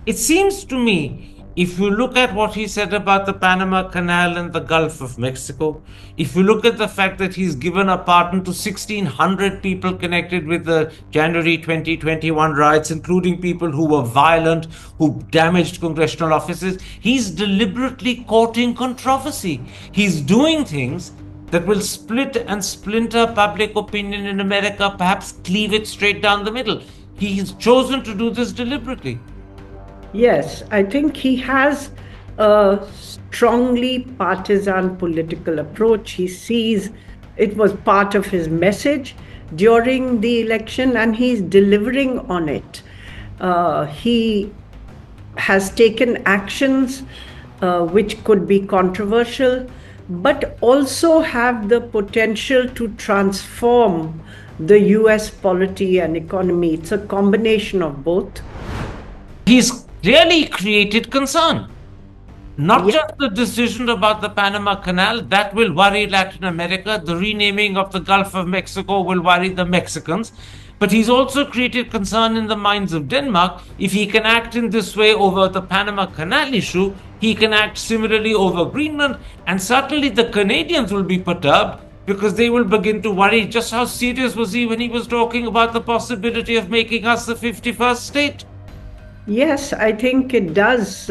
It seems to me, if you look at what he said about the Panama Canal and the Gulf of Mexico, if you look at the fact that he's given a pardon to 1,600 people connected with the January 2021 riots, including people who were violent, who damaged congressional offices, he's deliberately courting controversy. He's doing things that will split and splinter public opinion in America, perhaps cleave it straight down the middle. He's chosen to do this deliberately. Yes, I think he has a strongly partisan political approach. He sees it was part of his message during the election and he's delivering on it. He has taken actions which could be controversial, but also have the potential to transform the US polity and economy. It's a combination of both. He's really created concern. Not Yeah. just the decision about the Panama Canal, that will worry Latin America. The renaming of the Gulf of Mexico will worry the Mexicans. But he's also created concern in the minds of Denmark. If he can act in this way over the Panama Canal issue, he can act similarly over Greenland. And certainly the Canadians will be perturbed because they will begin to worry just how serious was he when he was talking about the possibility of making us the 51st state. Yes, I think it does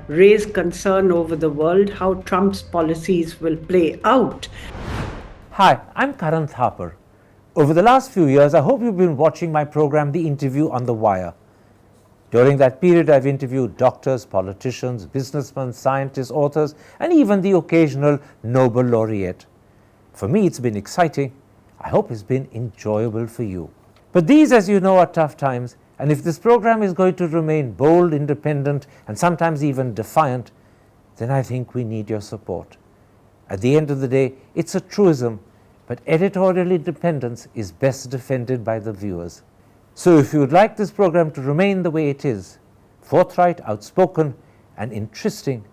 raise concern over the world how Trump's policies will play out. Hi, I'm Karan Thapar. Over the last few years, I hope you've been watching my program, The Interview on the Wire. During that period, I've interviewed doctors, politicians, businessmen, scientists, authors, and even the occasional Nobel laureate. For me, it's been exciting. I hope it's been enjoyable for you. But these, as you know, are tough times. And if this program is going to remain bold, independent, and sometimes even defiant, then I think we need your support. At the end of the day, it's a truism, but editorial independence is best defended by the viewers. So if you would like this program to remain the way it is, forthright, outspoken, and interesting,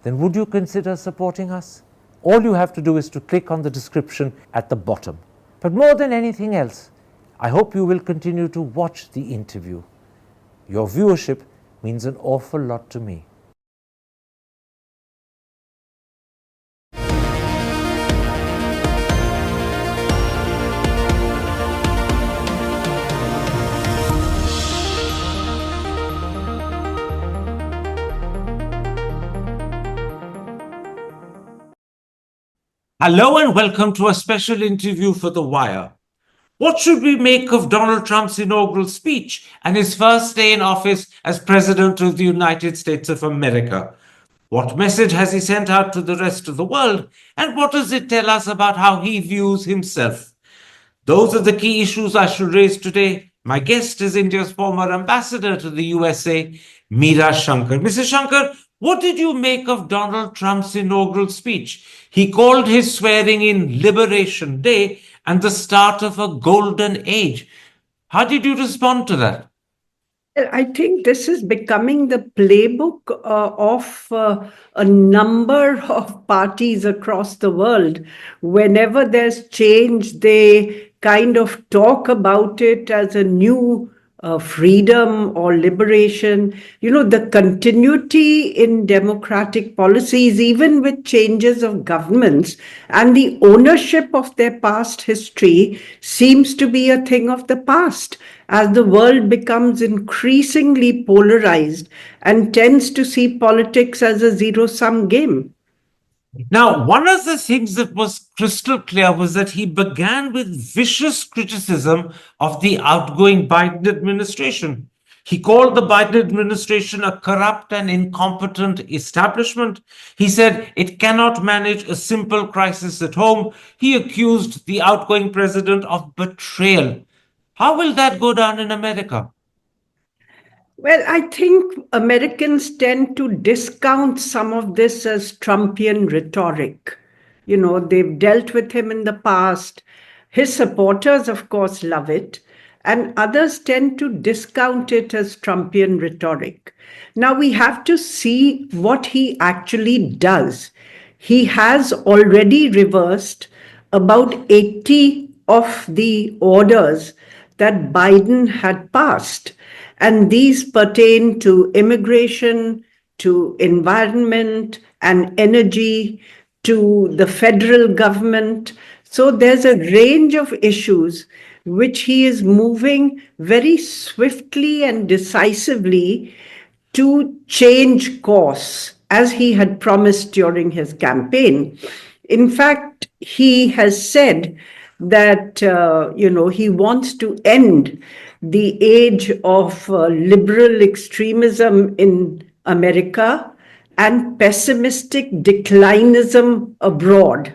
then would you consider supporting us? All you have to do is to click on the description at the bottom. But more than anything else, I hope you will continue to watch the interview. Your viewership means an awful lot to me. Hello and welcome to a special interview for The Wire. What should we make of Donald Trump's inaugural speech and his first day in office as President of the United States of America? What message has he sent out to the rest of the world? And what does it tell us about how he views himself? Those are the key issues I should raise today. My guest is India's former ambassador to the USA, Meera Shankar. Mrs. Shankar, what did you make of Donald Trump's inaugural speech? He called his swearing in Liberation Day and the start of a golden age. How did you respond to that? I think this is becoming the playbook of a number of parties across the world. Whenever there's change, they kind of talk about it as a new freedom or liberation. You know, the continuity in democratic policies, even with changes of governments and the ownership of their past history, seems to be a thing of the past as the world becomes increasingly polarized and tends to see politics as a zero-sum game. Now, one of the things that was crystal clear was that he began with vicious criticism of the outgoing Biden administration. He called the Biden administration a corrupt and incompetent establishment. He said it cannot manage a simple crisis at home. He accused the outgoing president of betrayal. How will that go down in America? Well, I think Americans tend to discount some of this as Trumpian rhetoric. You know, they've dealt with him in the past. His supporters, of course, love it. And others tend to discount it as Trumpian rhetoric. Now we have to see what he actually does. He has already reversed about 80 of the orders that Biden had passed. And these pertain to immigration, to environment and energy, to the federal government. So there's a range of issues which he is moving very swiftly and decisively to change course, as he had promised during his campaign. In fact, he has said that he wants to end the age of liberal extremism in America and pessimistic declinism abroad,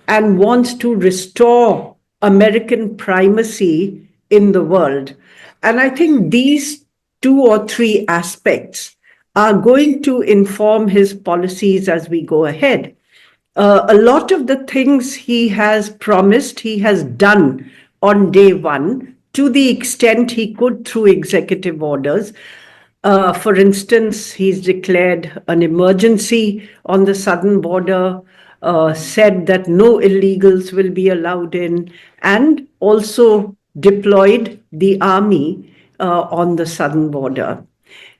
and wants to restore American primacy in the world. And I think these two or three aspects are going to inform his policies as we go ahead. A lot of the things he has promised, he has done on day one to the extent he could through executive orders. For instance, he's declared an emergency on the southern border, said that no illegals will be allowed in, and also deployed the army on the southern border.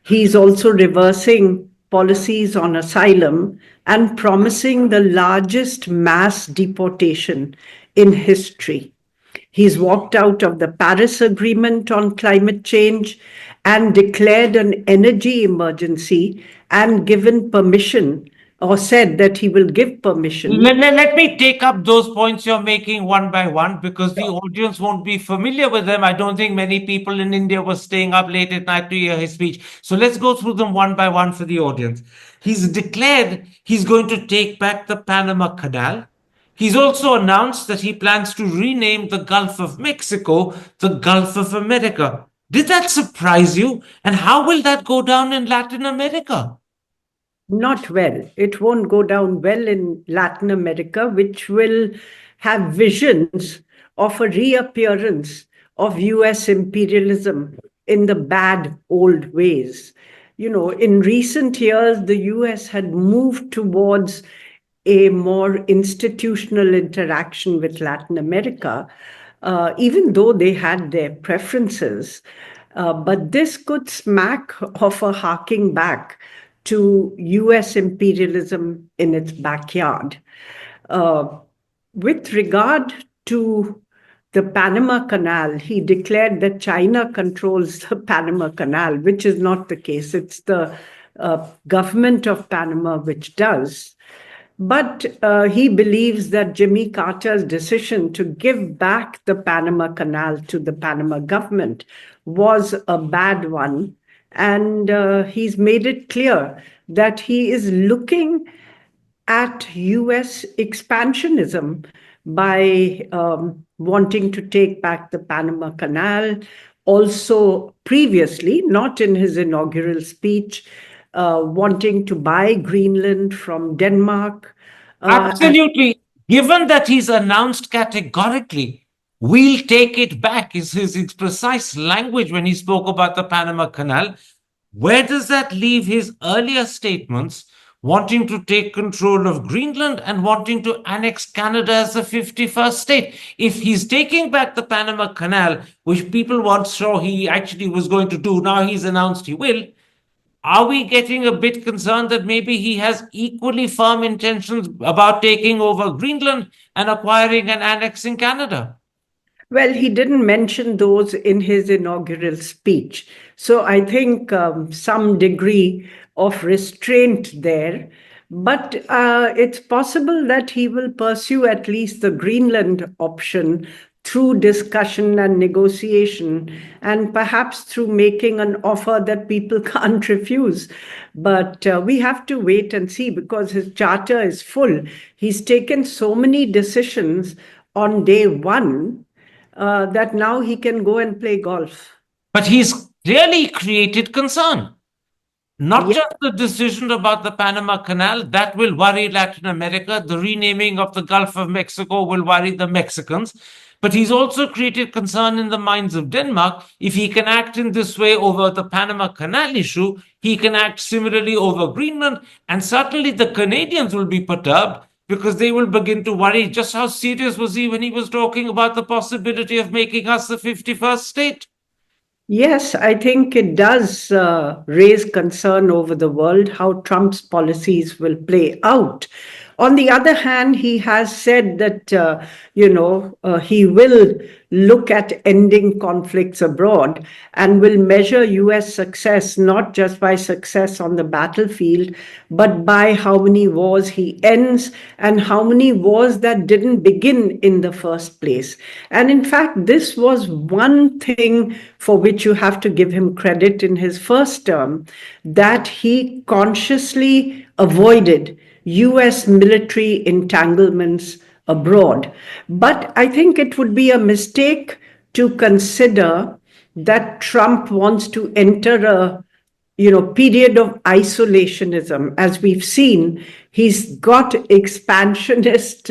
He's also reversing policies on asylum and promising the largest mass deportation in history. He's walked out of the Paris Agreement on climate change and declared an energy emergency and given permission, or said that he will give permission. Let me take up those points you're making one by one because the audience won't be familiar with them. I don't think many people in India were staying up late at night to hear his speech. So let's go through them one by one for the audience. He's declared he's going to take back the Panama Canal. He's also announced that he plans to rename the Gulf of Mexico the Gulf of America. Did that surprise you? And how will that go down in Latin America? Not well. It won't go down well in Latin America, which will have visions of a reappearance of US imperialism in the bad old ways. In recent years, the US had moved towards a more institutional interaction with Latin America, even though they had their preferences. But this could smack of a harking back to US imperialism in its backyard. With regard to the Panama Canal, he declared that China controls the Panama Canal, which is not the case. It's the government of Panama which does. But he believes that Jimmy Carter's decision to give back the Panama Canal to the Panama government was a bad one. And he's made it clear that he is looking at US expansionism by wanting to take back the Panama Canal. Also, previously, not in his inaugural speech, wanting to buy Greenland from Denmark. Absolutely. Given that he's announced categorically, we'll take it back, is his precise language when he spoke about the Panama Canal. Where does that leave his earlier statements wanting to take control of Greenland and wanting to annex Canada as the 51st state? If he's taking back the Panama Canal, which people weren't sure he actually was going to do, now he's announced he will. Are we getting a bit concerned that maybe he has equally firm intentions about taking over Greenland and acquiring and annexing Canada? Well, he didn't mention those in his inaugural speech. So I think some degree of restraint there. But it's possible that he will pursue at least the Greenland option through discussion and negotiation, and perhaps through making an offer that people can't refuse. But we have to wait and see, because his charter is full. He's taken so many decisions on day one that now he can go and play golf. But he's clearly created concern. Not just the decision about the Panama Canal, that will worry Latin America. The renaming of the Gulf of Mexico will worry the Mexicans. But he's also created concern in the minds of Denmark. If he can act in this way over the Panama Canal issue, he can act similarly over Greenland. And certainly the Canadians will be perturbed, because they will begin to worry just how serious was he when he was talking about the possibility of making us the 51st state. Yes, I think it does raise concern over the world how Trump's policies will play out. On the other hand, he has said that, he will look at ending conflicts abroad and will measure US success not just by success on the battlefield, but by how many wars he ends and how many wars that didn't begin in the first place. And in fact, this was one thing for which you have to give him credit in his first term, that he consciously avoided US military entanglements abroad. But I think it would be a mistake to consider that Trump wants to enter a period of isolationism. As we've seen, he's got expansionist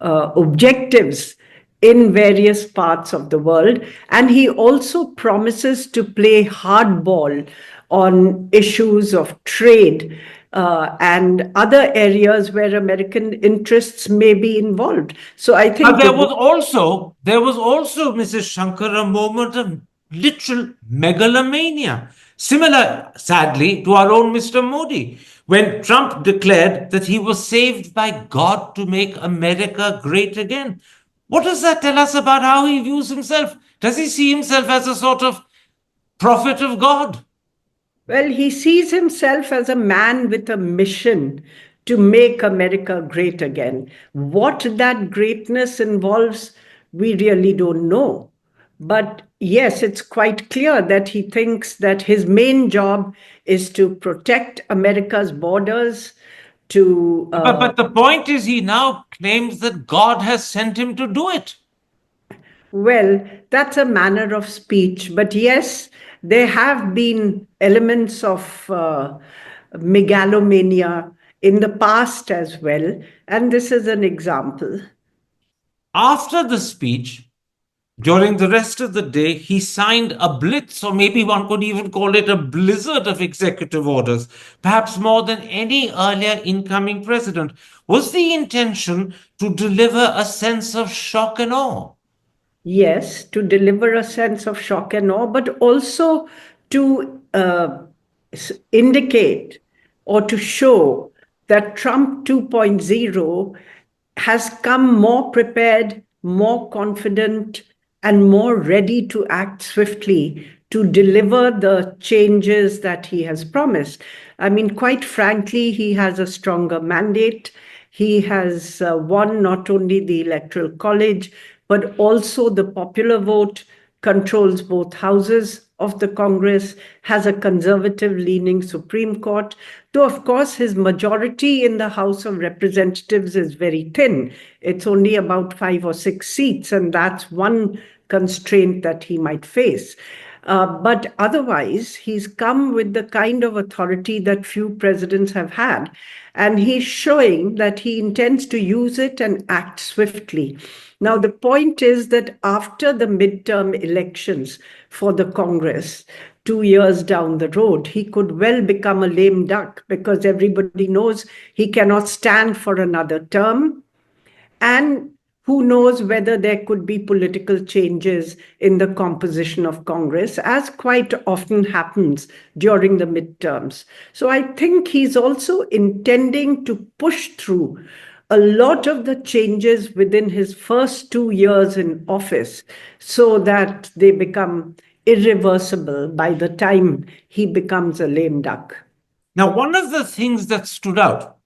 objectives in various parts of the world, and he also promises to play hardball on issues of trade and other areas where American interests may be involved. So I But think there was also, Mrs. Shankar, a moment of literal megalomania, similar, sadly, to our own Mr. Modi, when Trump declared that he was saved by God to make America great again. What does that tell us about how he views himself? Does he see himself as a sort of prophet of God? Well, he sees himself as a man with a mission to make America great again. What that greatness involves, we really don't know. But yes, it's quite clear that he thinks that his main job is to protect America's borders, to But the point is, he now claims that God has sent him to do it. Well, that's a manner of speech. But yes, there have been elements of megalomania in the past as well. And this is an example. After the speech, during the rest of the day, he signed a blitz, or maybe one could even call it a blizzard of executive orders, perhaps more than any earlier incoming president. Was the intention to deliver a sense of shock and awe? Yes, to deliver a sense of shock and awe, but also to indicate or to show that Trump 2.0 has come more prepared, more confident, and more ready to act swiftly to deliver the changes that he has promised. I mean, quite frankly, he has a stronger mandate. He has won not only the Electoral College, but also the popular vote, controls both houses of the Congress, has a conservative leaning Supreme Court, though, of course, his majority in the House of Representatives is very thin. It's only about 5 or 6 seats, and that's one constraint that he might face. But otherwise, he's come with the kind of authority that few presidents have had. And he's showing that he intends to use it and act swiftly. Now, the point is that after the midterm elections for the Congress, 2 years down the road, he could well become a lame duck because everybody knows he cannot stand for another term. And who knows whether there could be political changes in the composition of Congress, as quite often happens during the midterms. So I think he's also intending to push through a lot of the changes within his first 2 years in office so that they become irreversible by the time he becomes a lame duck. Now, one of the things that stood out,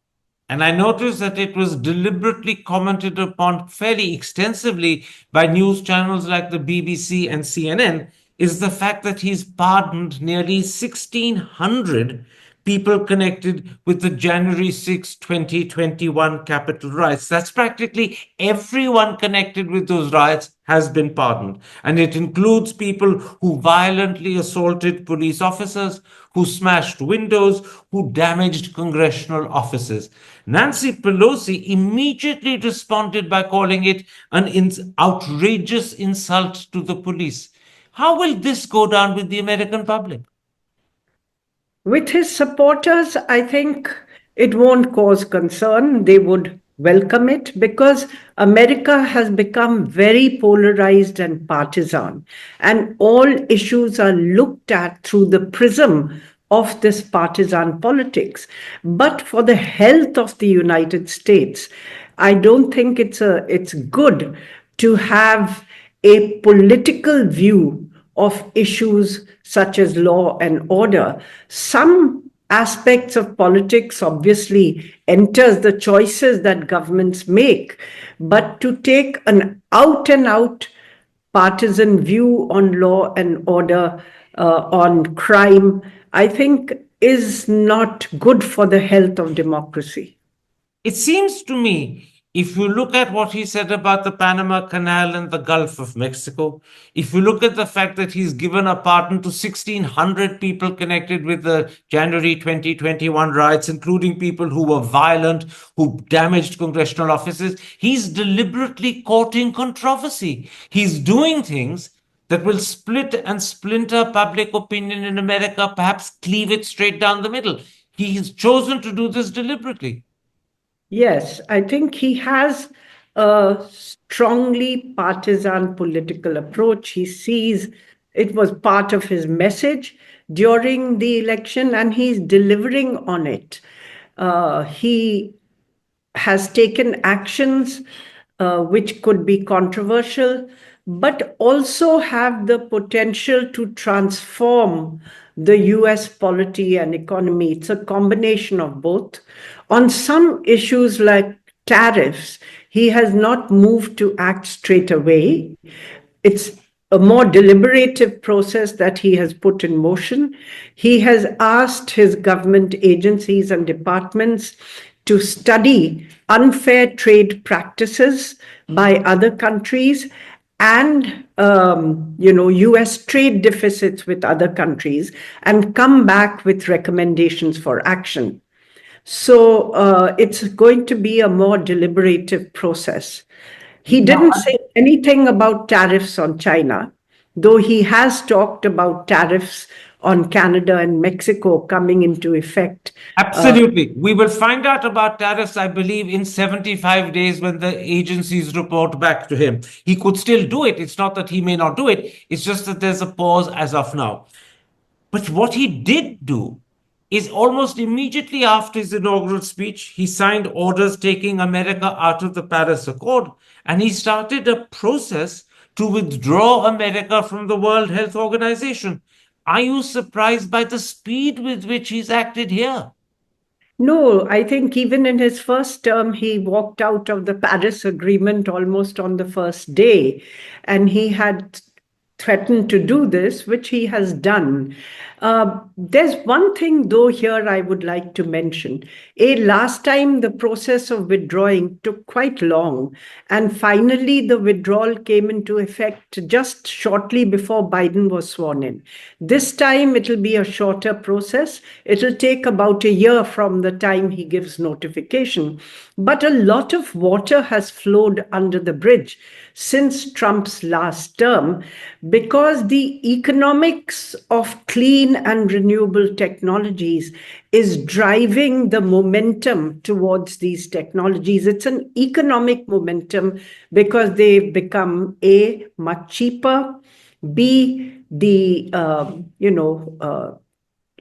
and I noticed that it was deliberately commented upon fairly extensively by news channels like the BBC and CNN, is the fact that he's pardoned nearly 1,600 people connected with the January 6, 2021 Capitol riots. That's practically everyone connected with those riots has been pardoned. And it includes people who violently assaulted police officers, who smashed windows, who damaged congressional offices. Nancy Pelosi immediately responded by calling it an outrageous insult to the police. How will this go down with the American public? With his supporters, I think it won't cause concern. They would welcome it because America has become very polarized and partisan, and all issues are looked at through the prism of this partisan politics. But for the health of the United States, I don't think it's good to have a political view of issues such as law and order. Some aspects of politics obviously enters the choices that governments make, but to take an out and out partisan view on law and order, on crime, I think is not good for the health of democracy. It seems to me, if you look at what he said about the Panama Canal and the Gulf of Mexico, if you look at the fact that he's given a pardon to 1,600 people connected with the January 2021 riots, including people who were violent, who damaged congressional offices, he's deliberately courting controversy. He's doing things that will split and splinter public opinion in America, perhaps cleave it straight down the middle. He's chosen to do this deliberately. Yes, I think he has a strongly partisan political approach. He sees it was part of his message during the election and he's delivering on it. He has taken actions which could be controversial, but also have the potential to transform the US polity and economy. It's a combination of both. On some issues like tariffs, he has not moved to act straight away. It's a more deliberative process that he has put in motion. He has asked his government agencies and departments to study unfair trade practices by other countries and US trade deficits with other countries and come back with recommendations for action. So it's going to be a more deliberative process. He didn't say anything about tariffs on China, though he has talked about tariffs on Canada and Mexico coming into effect. Absolutely. We will find out about tariffs, I believe, in 75 days when the agencies report back to him. He could still do it. It's not that he may not do it, it's just that there's a pause as of now. But what he did do is almost immediately after his inaugural speech, he signed orders taking America out of the Paris Accord, and he started a process to withdraw America from the World Health Organization. Are you surprised by the speed with which he's acted here? No, I think even in his first term, he walked out of the Paris Agreement almost on the first day. And he had threatened to do this, which he has done. There's one thing, though, here I would like to mention. Last time, the process of withdrawing took quite long. And finally, the withdrawal came into effect just shortly before Biden was sworn in. This time, it'll be a shorter process. It'll take about a year from the time he gives notification. But a lot of water has flowed under the bridge since Trump's last term because the economics of clean and renewable technologies is driving the momentum towards these technologies. It's an economic momentum because they've become A, much cheaper, B, the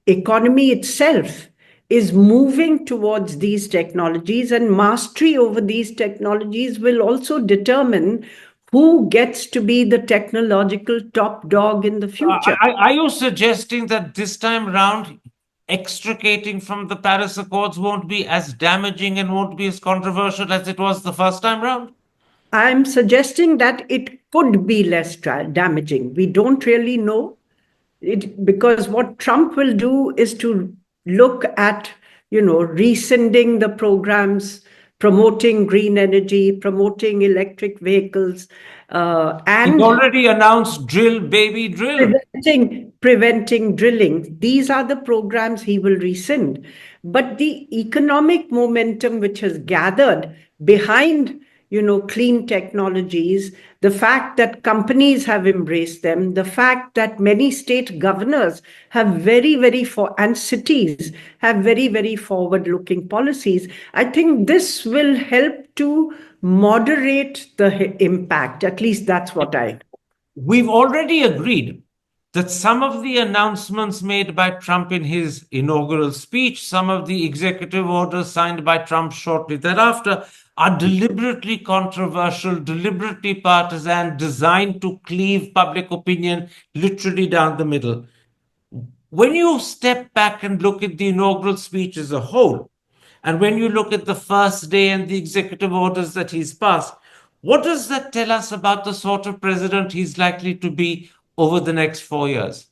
economy itself is moving towards these technologies, and mastery over these technologies will also determine who gets to be the technological top dog in the future. Are you suggesting that this time round, extricating from the Paris Accords won't be as damaging and won't be as controversial as it was the first time round? I'm suggesting that it could be less damaging. We don't really know because what Trump will do is to look at, rescinding the programs, promoting green energy, promoting electric vehicles, He's and already announced drill, baby, drill. preventing drilling. These are the programs he will rescind. But the economic momentum which has gathered behind, clean technologies, the fact that companies have embraced them, the fact that many state governors have and cities have very forward-looking policies, I think this will help to moderate the impact. At least that's what I. We've already agreed that some of the announcements made by Trump in his inaugural speech, some of the executive orders signed by Trump shortly thereafter, are deliberately controversial, deliberately partisan, designed to cleave public opinion literally down the middle. When you step back and look at the inaugural speech as a whole, and when you look at the first day and the executive orders that he's passed, what does that tell us about the sort of president he's likely to be over the next 4 years?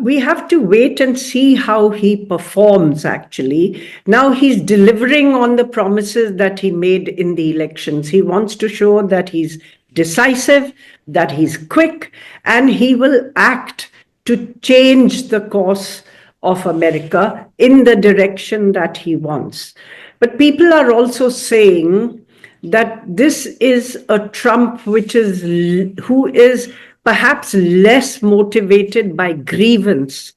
We have to wait and see how he performs, actually. Now he's delivering on the promises that he made in the elections. He wants to show that he's decisive, that he's quick, and he will act to change the course of America in the direction that he wants. But people are also saying that this is a Trump who is perhaps less motivated by grievance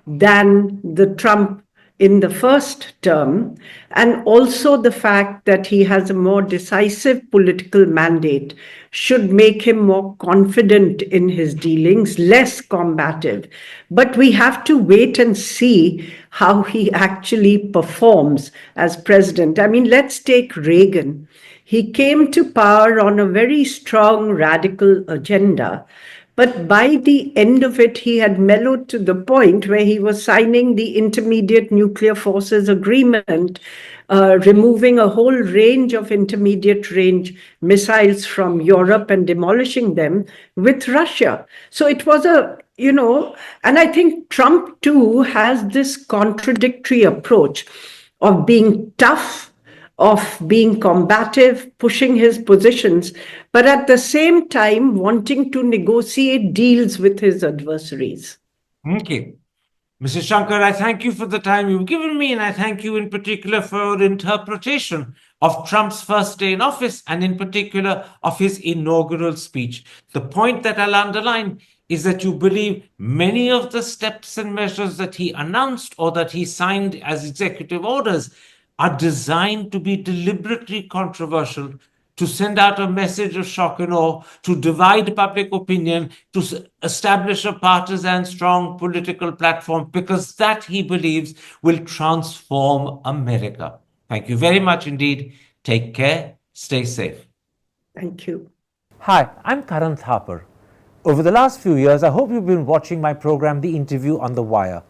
than the Trump in the first term, and also the fact that he has a more decisive political mandate should make him more confident in his dealings, less combative. But we have to wait and see how he actually performs as president. I mean, let's take Reagan. He came to power on a very strong radical agenda. But by the end of it, he had mellowed to the point where he was signing the Intermediate Nuclear Forces Agreement, removing a whole range of intermediate range missiles from Europe and demolishing them with Russia. So it was and I think Trump too has this contradictory approach of being tough, of being combative, pushing his positions, but at the same time wanting to negotiate deals with his adversaries. Okay. Mrs. Shankar, I thank you for the time you've given me, and I thank you in particular for your interpretation of Trump's first day in office, and in particular of his inaugural speech. The point that I'll underline is that you believe many of the steps and measures that he announced or that he signed as executive orders are designed to be deliberately controversial, to send out a message of shock and awe, to divide public opinion, to establish a partisan, strong political platform, because that, he believes, will transform America. Thank you very much indeed. Take care. Stay safe. Thank you. Hi, I'm Karan Thapar. Over the last few years, I hope you've been watching my program, The Interview on the Wire.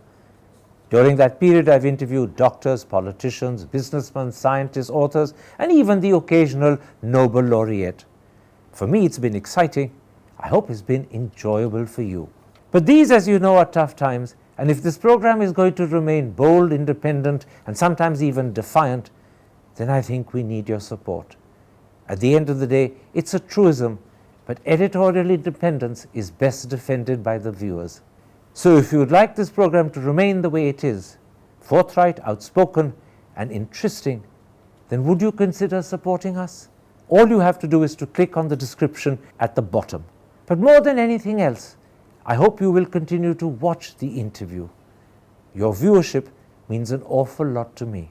During that period, I've interviewed doctors, politicians, businessmen, scientists, authors, and even the occasional Nobel laureate. For me, it's been exciting. I hope it's been enjoyable for you. But these, as you know, are tough times, and if this program is going to remain bold, independent, and sometimes even defiant, then I think we need your support. At the end of the day, it's a truism, but editorial independence is best defended by the viewers. So if you would like this program to remain the way it is, forthright, outspoken, and interesting, then would you consider supporting us? All you have to do is to click on the description at the bottom. But more than anything else, I hope you will continue to watch The Interview. Your viewership means an awful lot to me.